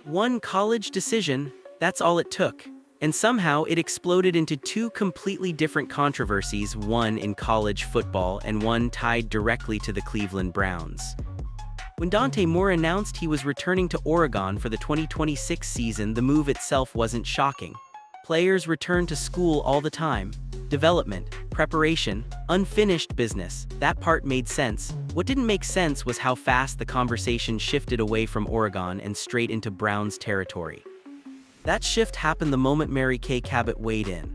One college decision, that's all it took. And somehow it exploded into two completely different controversies, one in college football and one tied directly to the Cleveland Browns. When Dante Moore announced he was returning to Oregon for the 2026 season, the move itself wasn't shocking. Players return to school all the time. Development, preparation, unfinished business, that part made sense. What didn't make sense was how fast the conversation shifted away from Oregon and straight into Browns territory. That shift happened the moment Mary Kay Cabot weighed in.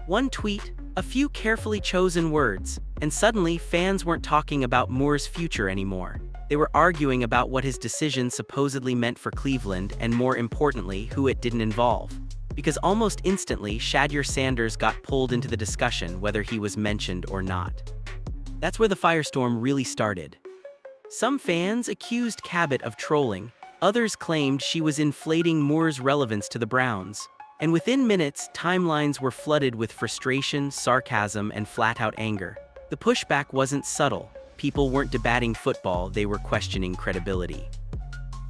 One tweet, a few carefully chosen words, and suddenly fans weren't talking about Moore's future anymore. They were arguing about what his decision supposedly meant for Cleveland and, more importantly, who it didn't involve. Because almost instantly, Shedeur Sanders got pulled into the discussion whether he was mentioned or not. That's where the firestorm really started. Some fans accused Cabot of trolling, others claimed she was inflating Moore's relevance to the Browns. And within minutes, timelines were flooded with frustration, sarcasm, and flat-out anger. The pushback wasn't subtle. People weren't debating football, they were questioning credibility.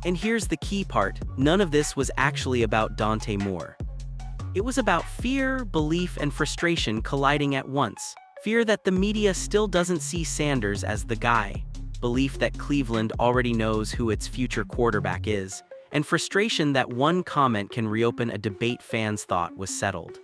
And here's the key part, none of this was actually about Dante Moore. It was about fear, belief, and frustration colliding at once. Fear that the media still doesn't see Sanders as the guy. Belief that Cleveland already knows who its future quarterback is. And frustration that one comment can reopen a debate fans thought was settled.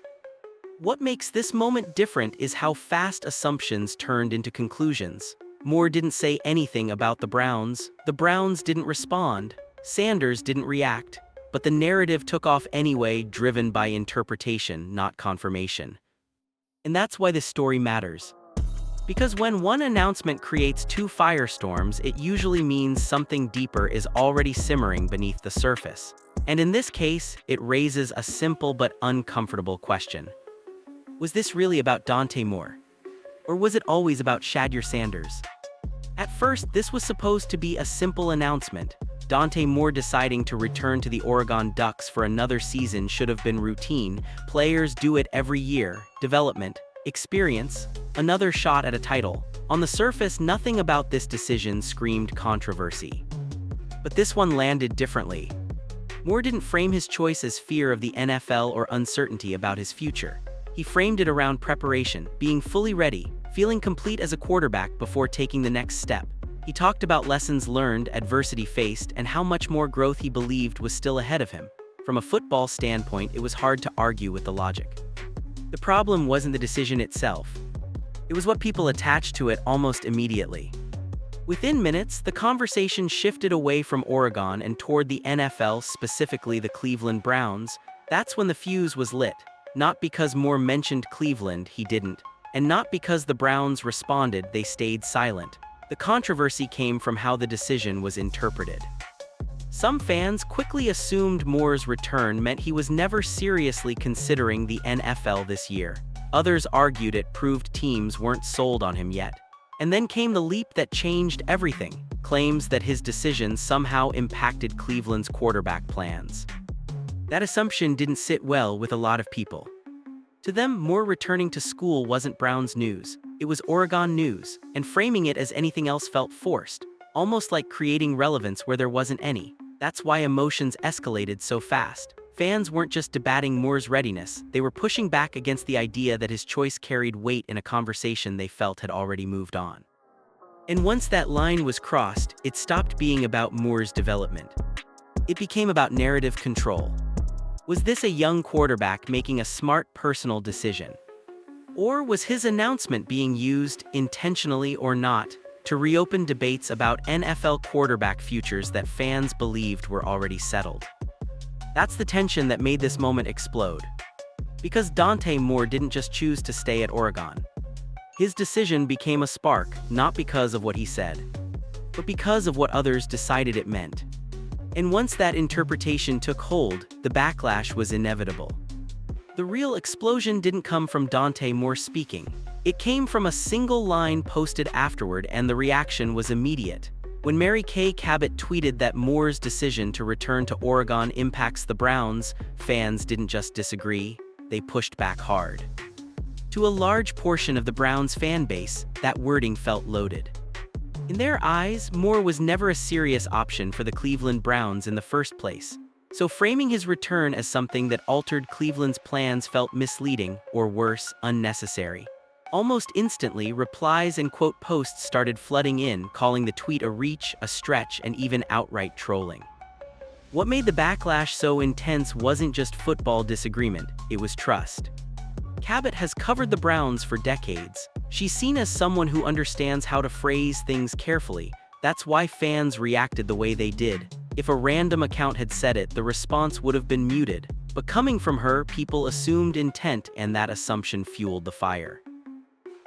What makes this moment different is how fast assumptions turned into conclusions. Moore didn't say anything about the Browns didn't respond, Sanders didn't react. But the narrative took off anyway, driven by interpretation, not confirmation. And that's why this story matters. Because when one announcement creates two firestorms, it usually means something deeper is already simmering beneath the surface. And in this case, it raises a simple but uncomfortable question. Was this really about Dante Moore? Or was it always about Shedeur Sanders? At first, this was supposed to be a simple announcement. Dante Moore deciding to return to the Oregon Ducks for another season should have been routine. Players do it every year. Development, experience, another shot at a title. On the surface, nothing about this decision screamed controversy. But this one landed differently. Moore didn't frame his choice as fear of the NFL or uncertainty about his future. He framed it around preparation, being fully ready, feeling complete as a quarterback before taking the next step. He talked about lessons learned, adversity faced, and how much more growth he believed was still ahead of him. From a football standpoint, it was hard to argue with the logic. The problem wasn't the decision itself. It was what people attached to it almost immediately. Within minutes, the conversation shifted away from Oregon and toward the NFL, specifically the Cleveland Browns. That's when the fuse was lit. Not because Moore mentioned Cleveland, he didn't. And not because the Browns responded, they stayed silent. The controversy came from how the decision was interpreted. Some fans quickly assumed Moore's return meant he was never seriously considering the NFL this year. Others argued it proved teams weren't sold on him yet. And then came the leap that changed everything, claims that his decision somehow impacted Cleveland's quarterback plans. That assumption didn't sit well with a lot of people. To them, Moore returning to school wasn't Browns news, it was Oregon news, and framing it as anything else felt forced, almost like creating relevance where there wasn't any. That's why emotions escalated so fast. Fans weren't just debating Moore's readiness, they were pushing back against the idea that his choice carried weight in a conversation they felt had already moved on. And once that line was crossed, it stopped being about Moore's development. It became about narrative control. Was this a young quarterback making a smart personal decision? Or was his announcement being used, intentionally or not, to reopen debates about NFL quarterback futures that fans believed were already settled? That's the tension that made this moment explode. Because Dante Moore didn't just choose to stay at Oregon. His decision became a spark, not because of what he said, but because of what others decided it meant. And once that interpretation took hold, the backlash was inevitable. The real explosion didn't come from Dante Moore speaking. It came from a single line posted afterward, and the reaction was immediate. When Mary Kay Cabot tweeted that Moore's decision to return to Oregon impacts the Browns, fans didn't just disagree, they pushed back hard. To a large portion of the Browns fan base, that wording felt loaded. In their eyes, Moore was never a serious option for the Cleveland Browns in the first place. So framing his return as something that altered Cleveland's plans felt misleading, or worse, unnecessary. Almost instantly, replies and quote posts started flooding in, calling the tweet a reach, a stretch, and even outright trolling. What made the backlash so intense wasn't just football disagreement, it was trust. Cabot has covered the Browns for decades. She's seen as someone who understands how to phrase things carefully. That's why fans reacted the way they did. If a random account had said it, the response would have been muted. But coming from her, people assumed intent, and that assumption fueled the fire.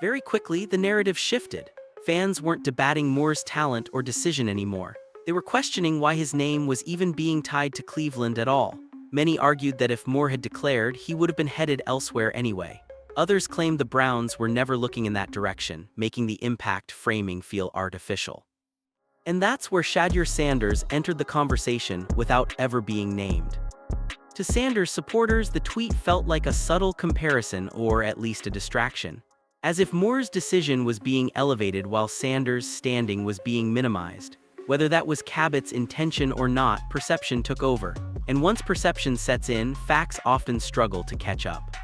Very quickly, the narrative shifted. Fans weren't debating Moore's talent or decision anymore. They were questioning why his name was even being tied to Cleveland at all. Many argued that if Moore had declared, he would have been headed elsewhere anyway. Others claimed the Browns were never looking in that direction, making the impact framing feel artificial. And that's where Shedeur Sanders entered the conversation without ever being named. To Sanders' supporters, the tweet felt like a subtle comparison, or at least a distraction. As if Moore's decision was being elevated while Sanders' standing was being minimized. Whether that was Cabot's intention or not, perception took over. And once perception sets in, facts often struggle to catch up.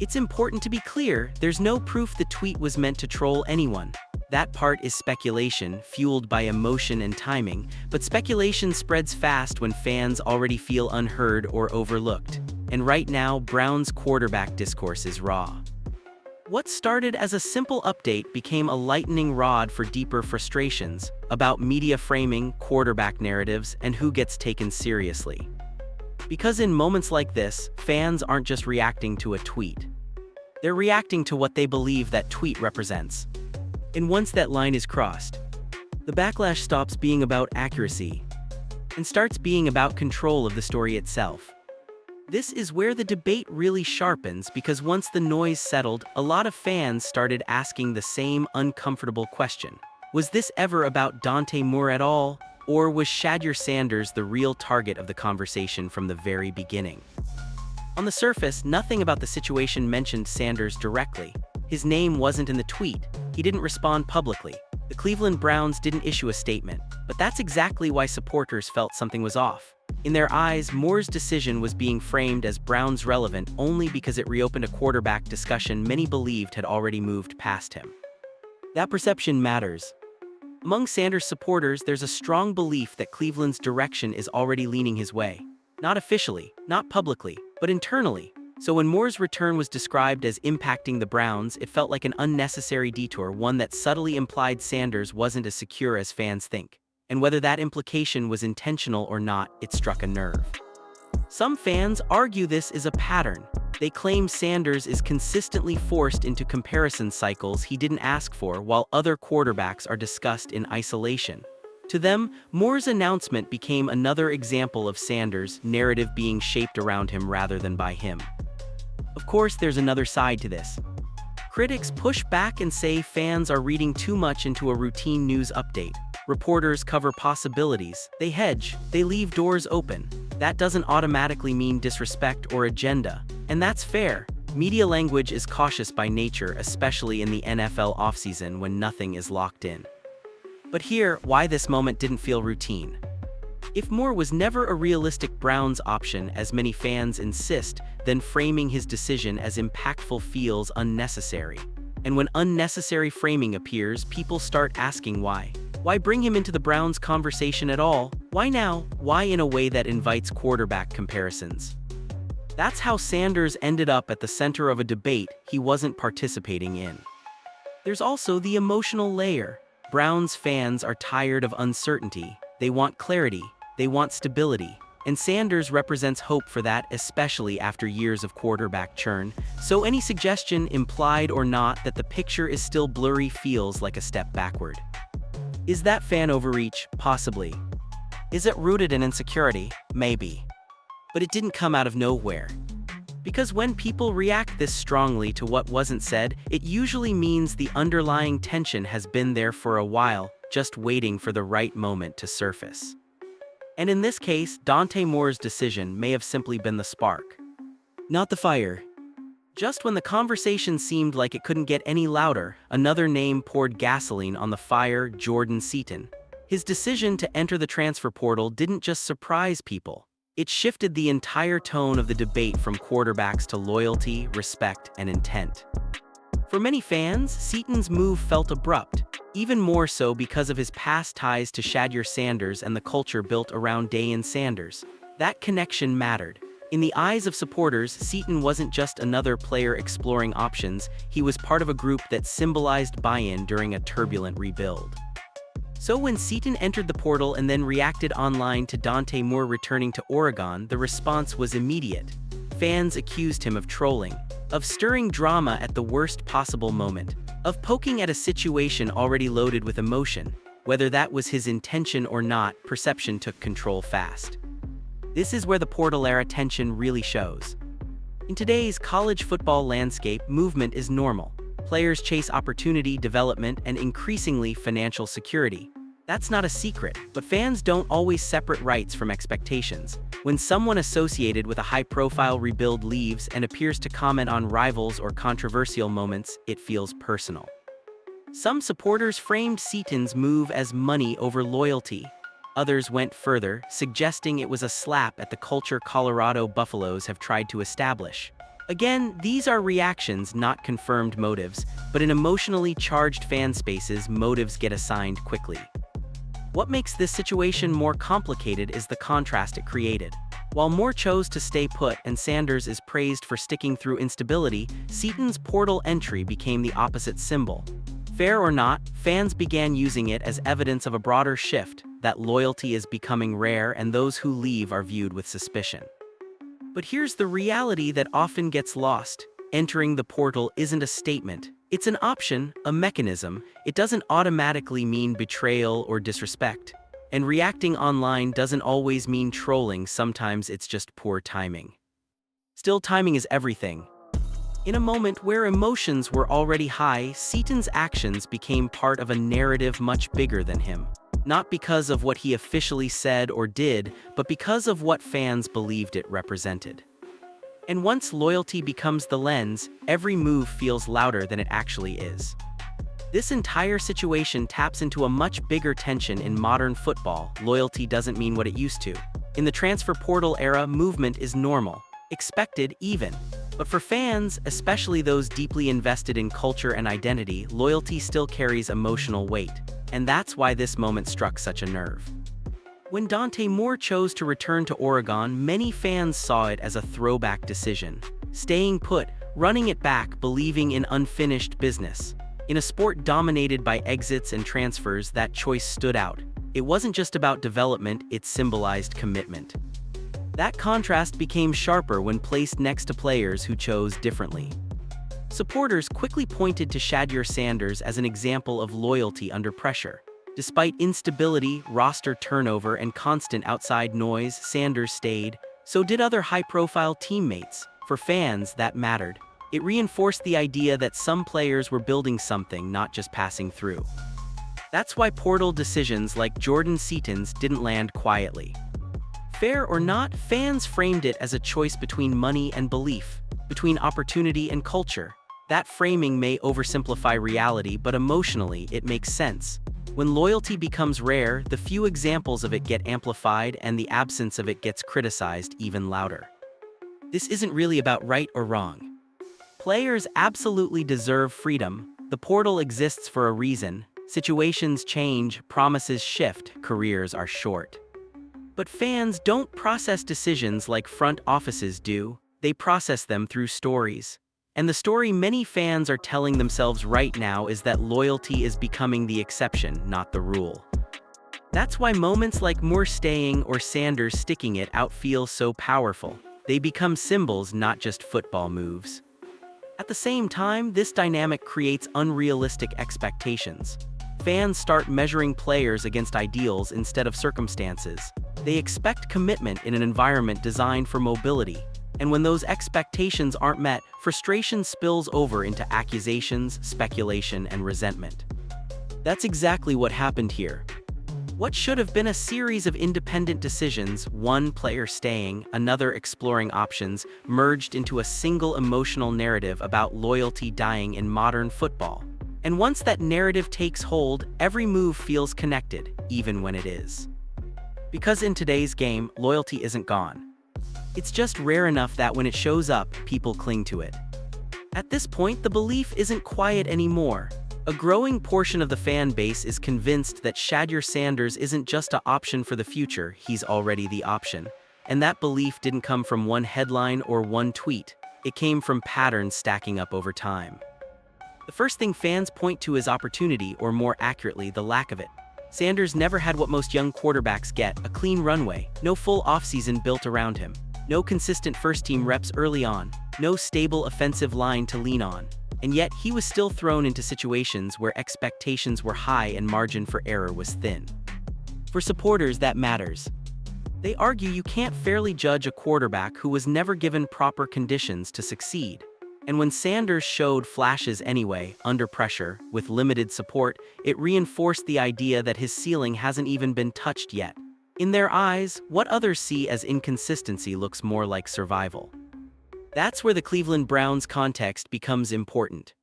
It's important to be clear, there's no proof the tweet was meant to troll anyone. That part is speculation, fueled by emotion and timing, but speculation spreads fast when fans already feel unheard or overlooked. And right now, Brown's quarterback discourse is raw. What started as a simple update became a lightning rod for deeper frustrations about media framing, quarterback narratives, and who gets taken seriously. Because in moments like this, fans aren't just reacting to a tweet. They're reacting to what they believe that tweet represents. And once that line is crossed, the backlash stops being about accuracy and starts being about control of the story itself. This is where the debate really sharpens, because once the noise settled, a lot of fans started asking the same uncomfortable question. Was this ever about Dante Moore at all? Or was Shedeur Sanders the real target of the conversation from the very beginning? On the surface, nothing about the situation mentioned Sanders directly. His name wasn't in the tweet. He didn't respond publicly. The Cleveland Browns didn't issue a statement. But that's exactly why supporters felt something was off. In their eyes, Moore's decision was being framed as Browns relevant only because it reopened a quarterback discussion many believed had already moved past him. That perception matters. Among Sanders' supporters, there's a strong belief that Cleveland's direction is already leaning his way. Not officially, not publicly, but internally. So when Moore's return was described as impacting the Browns, it felt like an unnecessary detour, one that subtly implied Sanders wasn't as secure as fans think. And whether that implication was intentional or not, it struck a nerve. Some fans argue this is a pattern. They claim Sanders is consistently forced into comparison cycles he didn't ask for, while other quarterbacks are discussed in isolation. To them, Moore's announcement became another example of Sanders' narrative being shaped around him rather than by him. Of course, there's another side to this. Critics push back and say fans are reading too much into a routine news update. Reporters cover possibilities, they hedge, they leave doors open. That doesn't automatically mean disrespect or agenda. And that's fair. Media language is cautious by nature, especially in the NFL offseason when nothing is locked in. But here, why this moment didn't feel routine. If Moore was never a realistic Browns option, as many fans insist, then framing his decision as impactful feels unnecessary. And when unnecessary framing appears, people start asking why. Why bring him into the Browns conversation at all? Why now? Why in a way that invites quarterback comparisons? That's how Sanders ended up at the center of a debate he wasn't participating in. There's also the emotional layer. Browns fans are tired of uncertainty. They want clarity. They want stability. And Sanders represents hope for that, especially after years of quarterback churn. So any suggestion, implied or not, that the picture is still blurry feels like a step backward. Is that fan overreach? Possibly. Is it rooted in insecurity? Maybe. But it didn't come out of nowhere. Because when people react this strongly to what wasn't said, it usually means the underlying tension has been there for a while, just waiting for the right moment to surface. And in this case, Dante Moore's decision may have simply been the spark, not the fire. Just when the conversation seemed like it couldn't get any louder, another name poured gasoline on the fire: Jordan Seaton. His decision to enter the transfer portal didn't just surprise people. It shifted the entire tone of the debate from quarterbacks to loyalty, respect, and intent. For many fans, Seaton's move felt abrupt, even more so because of his past ties to Shedeur Sanders and the culture built around Deion Sanders. That connection mattered. In the eyes of supporters, Seaton wasn't just another player exploring options, he was part of a group that symbolized buy-in during a turbulent rebuild. So when Seaton entered the portal and then reacted online to Dante Moore returning to Oregon, the response was immediate. Fans accused him of trolling, of stirring drama at the worst possible moment, of poking at a situation already loaded with emotion. Whether that was his intention or not, perception took control fast. This is where the portal-era tension really shows. In today's college football landscape, movement is normal. Players chase opportunity, development, and increasingly financial security. That's not a secret, but fans don't always separate rights from expectations. When someone associated with a high-profile rebuild leaves and appears to comment on rivals or controversial moments, it feels personal. Some supporters framed Seaton's move as money over loyalty. Others went further, suggesting it was a slap at the culture Colorado Buffaloes have tried to establish. Again, these are reactions, not confirmed motives, but in emotionally charged fan spaces, motives get assigned quickly. What makes this situation more complicated is the contrast it created. While Moore chose to stay put and Sanders is praised for sticking through instability, Seaton's portal entry became the opposite symbol. Fair or not, fans began using it as evidence of a broader shift, that loyalty is becoming rare and those who leave are viewed with suspicion. But here's the reality that often gets lost. Entering the portal isn't a statement. It's an option, a mechanism. It doesn't automatically mean betrayal or disrespect. And reacting online doesn't always mean trolling, sometimes it's just poor timing. Still, timing is everything. In a moment where emotions were already high, Seaton's actions became part of a narrative much bigger than him. Not because of what he officially said or did, but because of what fans believed it represented. And once loyalty becomes the lens, every move feels louder than it actually is. This entire situation taps into a much bigger tension in modern football. Loyalty doesn't mean what it used to. In the transfer portal era, movement is normal, expected even. But for fans, especially those deeply invested in culture and identity, loyalty still carries emotional weight. And that's why this moment struck such a nerve. When Dante Moore chose to return to Oregon, many fans saw it as a throwback decision. Staying put, running it back, believing in unfinished business. In a sport dominated by exits and transfers, that choice stood out. It wasn't just about development, it symbolized commitment. That contrast became sharper when placed next to players who chose differently. Supporters quickly pointed to Shedeur Sanders as an example of loyalty under pressure. Despite instability, roster turnover, and constant outside noise, Sanders stayed. So did other high-profile teammates. For fans, that mattered. It reinforced the idea that some players were building something, not just passing through. That's why portal decisions like Jordan Seaton's didn't land quietly. Fair or not, fans framed it as a choice between money and belief, between opportunity and culture. That framing may oversimplify reality, but emotionally, it makes sense. When loyalty becomes rare, the few examples of it get amplified and the absence of it gets criticized even louder. This isn't really about right or wrong. Players absolutely deserve freedom. The portal exists for a reason. Situations change, promises shift, careers are short. But fans don't process decisions like front offices do. They process them through stories. And the story many fans are telling themselves right now is that loyalty is becoming the exception, not the rule. That's why moments like Moore staying or Sanders sticking it out feel so powerful. They become symbols, not just football moves. At the same time, this dynamic creates unrealistic expectations. Fans start measuring players against ideals instead of circumstances. They expect commitment in an environment designed for mobility. And when those expectations aren't met, frustration spills over into accusations, speculation, and resentment. That's exactly what happened here. What should have been a series of independent decisions, one player staying, another exploring options, merged into a single emotional narrative about loyalty dying in modern football. And once that narrative takes hold, every move feels connected, even when it is. Because in today's game, loyalty isn't gone. It's just rare enough that when it shows up, people cling to it. At this point, the belief isn't quiet anymore. A growing portion of the fan base is convinced that Shedeur Sanders isn't just an option for the future, he's already the option. And that belief didn't come from one headline or one tweet. It came from patterns stacking up over time. The first thing fans point to is opportunity, or more accurately, the lack of it. Sanders never had what most young quarterbacks get: a clean runway, no full offseason built around him, no consistent first-team reps early on, no stable offensive line to lean on. And yet, he was still thrown into situations where expectations were high and margin for error was thin. For supporters, that matters. They argue you can't fairly judge a quarterback who was never given proper conditions to succeed. And when Sanders showed flashes anyway, under pressure, with limited support, it reinforced the idea that his ceiling hasn't even been touched yet. In their eyes, what others see as inconsistency looks more like survival. That's where the Cleveland Browns context becomes important.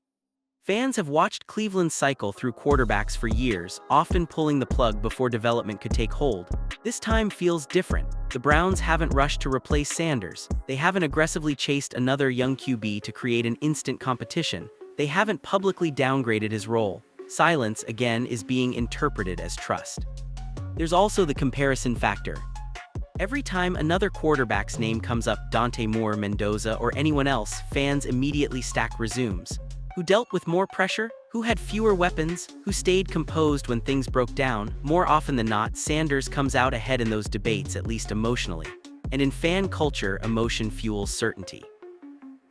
Fans have watched Cleveland cycle through quarterbacks for years, often pulling the plug before development could take hold. This time feels different. The Browns haven't rushed to replace Sanders. They haven't aggressively chased another young QB to create an instant competition. They haven't publicly downgraded his role. Silence, again, is being interpreted as trust. There's also the comparison factor. Every time another quarterback's name comes up, Dante, Mendoza, or anyone else, fans immediately stack resumes. Who dealt with more pressure? Who had fewer weapons? Who stayed composed when things broke down? More often than not, Sanders comes out ahead in those debates, at least emotionally. And in fan culture, emotion fuels certainty.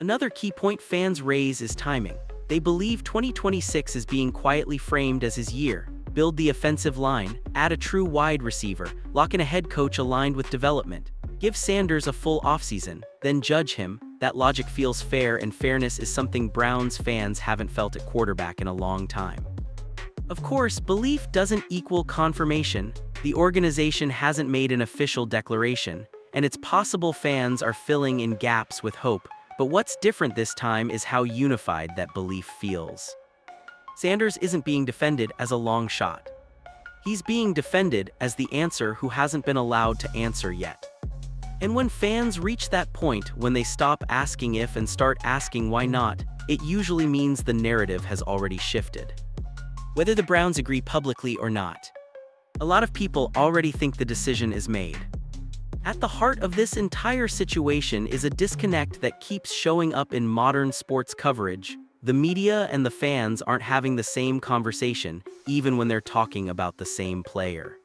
Another key point fans raise is timing. They believe 2026 is being quietly framed as his year. Build the offensive line, add a true wide receiver, lock in a head coach aligned with development. Give Sanders a full offseason, then judge him. That logic feels fair, and fairness is something Browns fans haven't felt at quarterback in a long time. Of course, belief doesn't equal confirmation. The organization hasn't made an official declaration, and it's possible fans are filling in gaps with hope. But what's different this time is how unified that belief feels. Sanders isn't being defended as a long shot. He's being defended as the answer who hasn't been allowed to answer yet. And when fans reach that point, when they stop asking if and start asking why not, it usually means the narrative has already shifted. Whether the Browns agree publicly or not, a lot of people already think the decision is made. At the heart of this entire situation is a disconnect that keeps showing up in modern sports coverage. The media and the fans aren't having the same conversation, even when they're talking about the same player.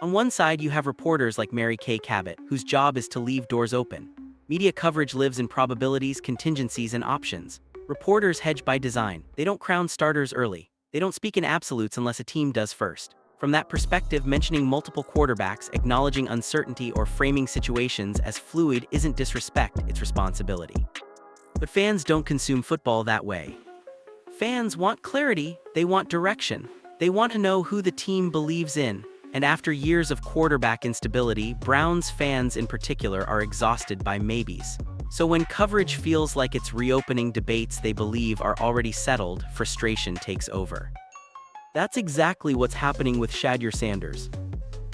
On one side, you have reporters like Mary Kay Cabot, whose job is to leave doors open. Media coverage lives in probabilities, contingencies, and options. Reporters hedge by design. They don't crown starters early. They don't speak in absolutes unless a team does first. From that perspective, mentioning multiple quarterbacks, acknowledging uncertainty, or framing situations as fluid isn't disrespect, it's responsibility. But fans don't consume football that way. Fans want clarity, they want direction. They want to know who the team believes in. And after years of quarterback instability, Browns fans in particular are exhausted by maybes. So when coverage feels like it's reopening debates they believe are already settled, frustration takes over. That's exactly what's happening with Shedeur Sanders.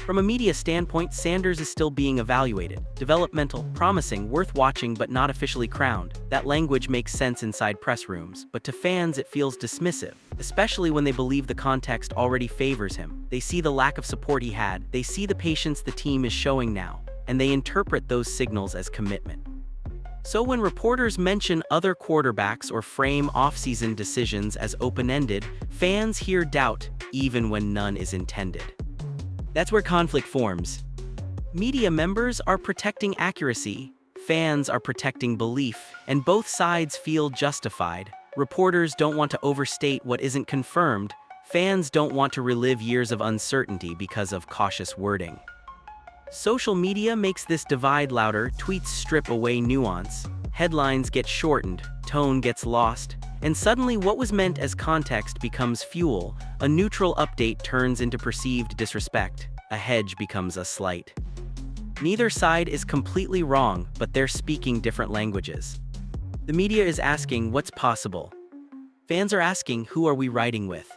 From a media standpoint, Sanders is still being evaluated. Developmental, promising, worth watching but not officially crowned. That language makes sense inside press rooms, but to fans it feels dismissive, especially when they believe the context already favors him. They see the lack of support he had, they see the patience the team is showing now, and they interpret those signals as commitment. So when reporters mention other quarterbacks or frame off-season decisions as open-ended, fans hear doubt, even when none is intended. That's where conflict forms. Media members are protecting accuracy, fans are protecting belief, and both sides feel justified. Reporters don't want to overstate what isn't confirmed, fans don't want to relive years of uncertainty because of cautious wording. Social media makes this divide louder, tweets strip away nuance, headlines get shortened, tone gets lost, and suddenly what was meant as context becomes fuel. A neutral update turns into perceived disrespect. A hedge becomes a slight. Neither side is completely wrong, but they're speaking different languages. The media is asking what's possible. Fans are asking who are we riding with?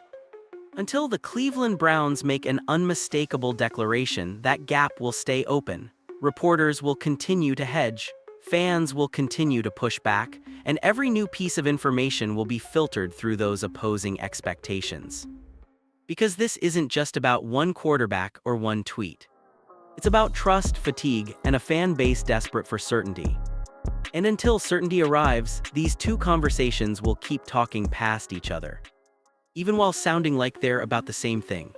Until the Cleveland Browns make an unmistakable declaration, that gap will stay open. Reporters will continue to hedge, fans will continue to push back, and every new piece of information will be filtered through those opposing expectations. Because this isn't just about one quarterback or one tweet. It's about trust, fatigue, and a fan base desperate for certainty. And until certainty arrives, these two conversations will keep talking past each other, even while sounding like they're about the same thing.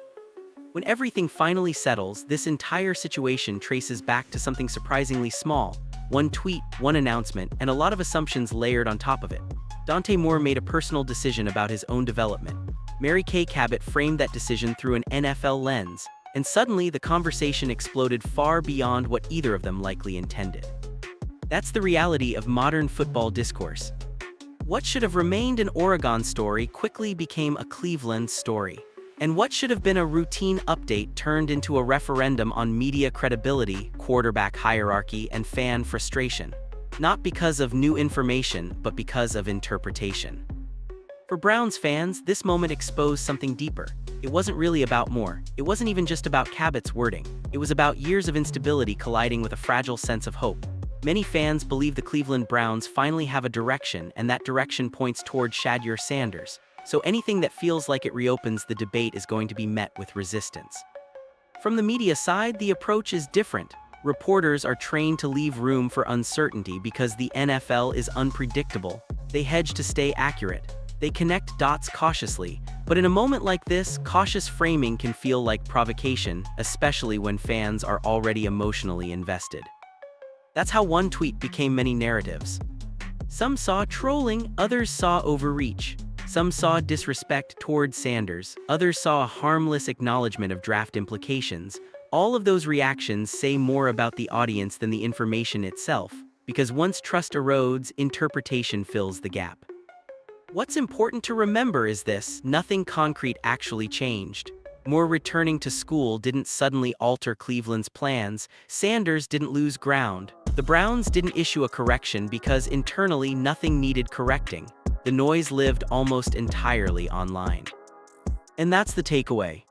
When everything finally settles, this entire situation traces back to something surprisingly small: one tweet, one announcement, and a lot of assumptions layered on top of it. Dante Moore made a personal decision about his own development. Mary Kay Cabot framed that decision through an NFL lens, and suddenly the conversation exploded far beyond what either of them likely intended. That's the reality of modern football discourse. What should have remained an Oregon story quickly became a Cleveland story. And what should have been a routine update turned into a referendum on media credibility, quarterback hierarchy, and fan frustration. Not because of new information, but because of interpretation. For Browns fans, this moment exposed something deeper. It wasn't really about Moore. It wasn't even just about Cabot's wording. It was about years of instability colliding with a fragile sense of hope. Many fans believe the Cleveland Browns finally have a direction, and that direction points toward Shedeur Sanders. So anything that feels like it reopens the debate is going to be met with resistance. From the media side, the approach is different. Reporters are trained to leave room for uncertainty because the NFL is unpredictable. They hedge to stay accurate. They connect dots cautiously. But in a moment like this, cautious framing can feel like provocation, especially when fans are already emotionally invested. That's how one tweet became many narratives. Some saw trolling, others saw overreach. Some saw disrespect toward Sanders, others saw a harmless acknowledgement of draft implications. All of those reactions say more about the audience than the information itself, because once trust erodes, interpretation fills the gap. What's important to remember is this: nothing concrete actually changed. Moore returning to school didn't suddenly alter Cleveland's plans. Sanders didn't lose ground. The Browns didn't issue a correction because internally nothing needed correcting. The noise lived almost entirely online. And that's the takeaway.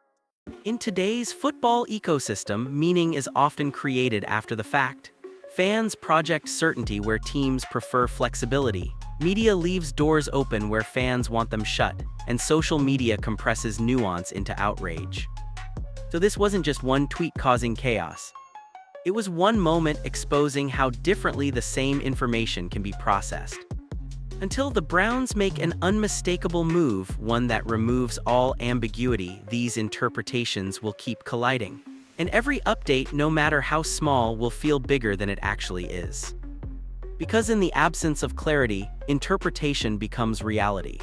In today's football ecosystem, meaning is often created after the fact. Fans project certainty where teams prefer flexibility. Media leaves doors open where fans want them shut, and social media compresses nuance into outrage. So this wasn't just one tweet causing chaos. It was one moment exposing how differently the same information can be processed. Until the Browns make an unmistakable move, one that removes all ambiguity, these interpretations will keep colliding. And every update, no matter how small, will feel bigger than it actually is. Because in the absence of clarity, interpretation becomes reality.